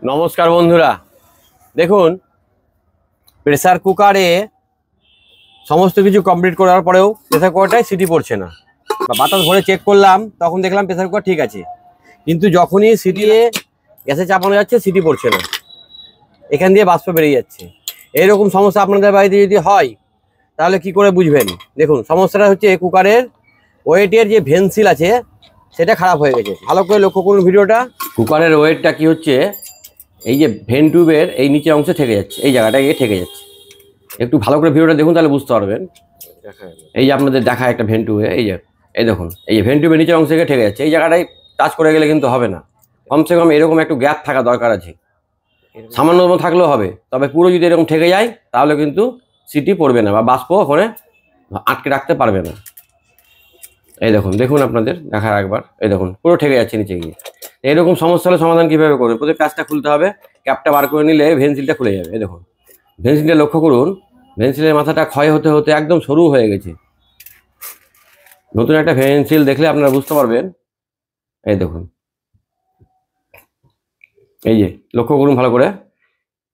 নমস্কার বন্ধুরা, দেখুন প্রেসার কুকারে সমস্ত কিছু কমপ্লিট করার পরেও প্রেসার কুকারটায় সিটি পড়ছে না। বাতাস ভরে চেক করলাম, তখন দেখলাম প্রেসার কুকার ঠিক আছে, কিন্তু যখনই সিটি গ্যাসে চাপানো যাচ্ছে সিটি পড়ছে না, এখান দিয়ে বাষ্প বেরিয়ে যাচ্ছে। এইরকম সমস্যা আপনাদের বাড়িতে যদি হয় তাহলে কি করে বুঝবেন? দেখুন, সমস্যাটা হচ্ছে কুকারের ওয়েটের যে ভেন্সিল আছে সেটা খারাপ হয়ে গেছে। ভালো করে লক্ষ্য করুন ভিডিওটা। কুকারের ওয়েটটা কি হচ্ছে, এই যে ভেন টিউবের এই নিচের অংশে ঠেকে যাচ্ছে, এই জায়গাটায় গিয়ে ঠেকে যাচ্ছে। একটু ভালো করে ভিডিওটা দেখুন, তাহলে বুঝতে পারবেন। এই যে আপনাদের দেখা একটা ভেন টিউবে, এই দেখুন, এই যে ভেন টিউবের নিচের অংশে গিয়ে ঠেকে যাচ্ছে। এই জায়গাটায় টাচ করে গেলে কিন্তু হবে না, কমসে কম এরকম একটু গ্যাপ থাকা দরকার আছে। সামান্যতম থাকলেও হবে, তবে পুরো যদি এরকম ঠেকে যায় তাহলে কিন্তু সিটি পড়বে না বা বাষ্প ওখানে আটকে রাখতে পারবে না। এই দেখুন, দেখুন আপনাদের দেখার একবার, এই দেখুন পুরো ঠেকে যাচ্ছে নিচে গিয়ে। এরকম সমস্যা হলে সমাধান কীভাবে করবেন? প্রথমে কাজটা খুলতে হবে, ক্যাপটা বার করে নিলে ভেন্সিলটা খুলে যাবে। এই দেখুন, ভেন্সিলটা লক্ষ্য করুন, ভেন্সিলের মাথাটা ক্ষয় হতে হতে একদম সরু হয়ে গেছে। নতুন একটা ভেন্সিল দেখলে আপনারা বুঝতে পারবেন। এই দেখুন, এই যে লক্ষ্য করুন ভালো করে,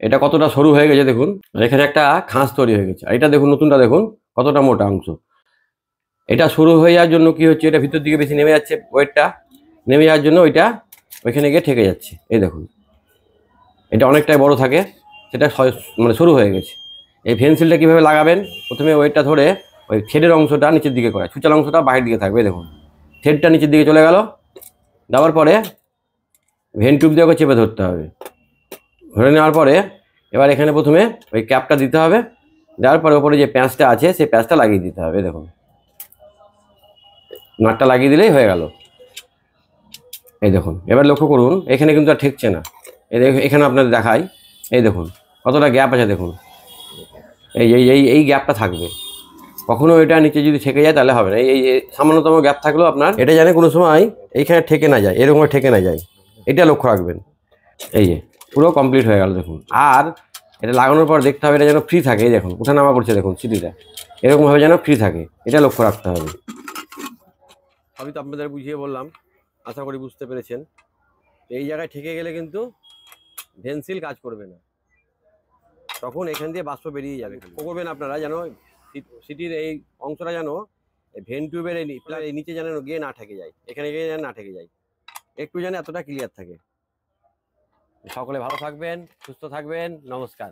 এটা কতটা সরু হয়ে গেছে দেখুন। এখানে একটা খাঁজ তৈরি হয়ে গেছে। এটা দেখুন, নতুনটা দেখুন কতটা মোটা অংশ। এটা শুরু হয়ে যাওয়ার জন্য কি হচ্ছে, এটা ভিতর দিকে বেশি নেমে যাচ্ছে, ওয়েটটা নেমে যাওয়ার জন্য ওইটা ওইখানে গিয়ে ঠেকে যাচ্ছে। এই দেখুন, এটা অনেকটাই বড় থাকে, সেটা মানে শুরু হয়ে গেছে। এই ভেন্সিলটা কীভাবে লাগাবেন? প্রথমে ওয়েটটা ধরে ওই থ্রেডের অংশটা নিচের দিকে করে, ছুচাল অংশটা বাইরের দিকে থাকবে। দেখুন, থ্রেডটা নিচের দিকে চলে গেল, যাওয়ার পরে ভেন টিউব দিয়ে ওকে চেপে ধরতে হবে। ধরে নেওয়ার পরে এবার এখানে প্রথমে ওই ক্যাপটা দিতে হবে, দেওয়ার পরে ওপরে যে প্যাঁচটা আছে সেই প্যাঁচটা লাগিয়ে দিতে হবে। দেখুন, নাটটা লাগিয়ে দিলেই হয়ে গেল। এই দেখুন, এবার লক্ষ্য করুন, এখানে কিন্তু আর ঠেকছে না। এখানে আপনাদের দেখাই, এই দেখুন কতটা গ্যাপ আছে। দেখুন, এই এই এই এই গ্যাপটা থাকবে, কখনো এটা নিচে যদি ঠেকে যায় তাহলে হবে না। এই এই সামান্যতম গ্যাপ থাকলেও আপনার এটা জানে কোনো সময় এইখানে ঠেকে না যায়, এরকম ঠেকে না যায়, এটা লক্ষ্য রাখবেন। এই যে পুরো কমপ্লিট হয়ে গেল। দেখুন, আর এটা লাগানোর পর দেখতে হবে এটা যেন ফ্রি থাকে। এই দেখুন, ওঠানামা করছে, দেখুন সিটিটা এরকমভাবে যেন ফ্রি থাকে, এটা লক্ষ্য রাখতে হবে। আমি তো আপনাদের বুঝিয়ে বললাম, আশা করি বুঝতে পেরেছেন। এই জায়গায় ঠেকে গেলে কিন্তু ভেন্সিল কাজ করবে না, তখন এখান দিয়ে বাষ্প বেরিয়ে যাবে। করবেন আপনারা যেন সিটির এই অংশটা যেন ভেন টিউবের এই নিচে যেন গিয়ে না ঠেকে যায়, এখানে গিয়ে যেন না ঠেকে যায়, একটু যেন এতটা ক্লিয়ার থাকে। সকলে ভালো থাকবেন, সুস্থ থাকবেন, নমস্কার।